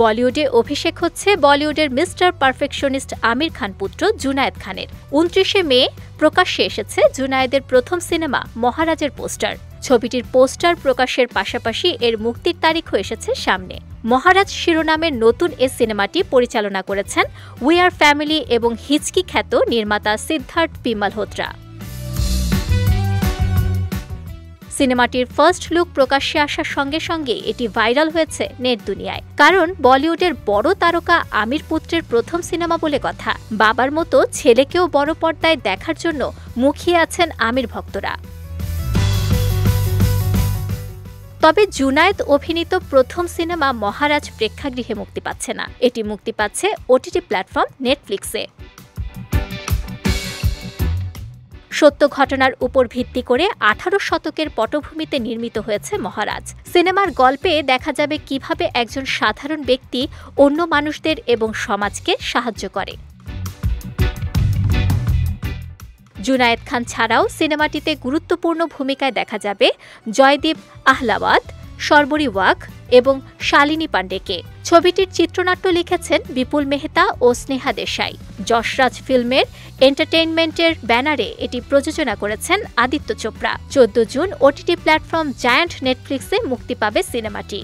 বলিউডে অভিষেক হচ্ছে বলিউডের মিস্টার পারফেকশনিস্ট আমির খান পুত্র জুনায়েদ খানের। ২৯শে মে প্রকাশ্যে এসেছে জুনায়েদের প্রথম সিনেমা মহারাজের পোস্টার। ছবিটির পোস্টার প্রকাশের পাশাপাশি এর মুক্তির তারিখও এসেছে সামনে। মহারাজ শিরোনামের নতুন এ সিনেমাটি পরিচালনা করেছেন উই আর ফ্যামিলি এবং হিচকি খ্যাত নির্মাতা সিদ্ধার্থ পি মালহোত্রা। সিনেমাটির ফার্স্ট লুক প্রকাশ্যে আসার সঙ্গে সঙ্গে এটি ভাইরাল হয়েছে নেট দুনিয়ায়। কারণ বলিউডের বড় তারকা আমির পুত্রের প্রথম সিনেমা বলে কথা। বাবার মতো ছেলেকেও বড় পর্দায় দেখার জন্য মুখিয়ে আছেন আমির ভক্তরা। তবে জুনায়েদ অভিনীত প্রথম সিনেমা মহারাজ প্রেক্ষাগৃহে মুক্তি পাচ্ছে না, এটি মুক্তি পাচ্ছে ওটিটি প্ল্যাটফর্ম নেটফ্লিক্সে। সত্য ঘটনার উপর ভিত্তি করে ১৮ শতকের পটভূমিতে নির্মিত হয়েছে মহারাজ। সিনেমার গল্পে দেখা যাবে কিভাবে একজন সাধারণ ব্যক্তি অন্য মানুষদের এবং সমাজকে সাহায্য করে। জুনায়েদ খান ছাড়াও সিনেমাটিতে গুরুত্বপূর্ণ ভূমিকায় দেখা যাবে জয়দীপ আহলাওয়াত, শর্বরী ওয়াঘ এবং শালিনী পাণ্ডেকে। ছবিটির চিত্রনাট্য লিখেছেন বিপুল মেহতা ও স্নেহা দেশাই। যশরাজ ফিল্মের এন্টারটেইনমেন্টের ব্যানারে এটি প্রযোজনা করেছেন Aditya Chopra. ১৪ June OTT platform giant নেটফ্লিক্সে মুক্তি পাবে সিনেমাটি।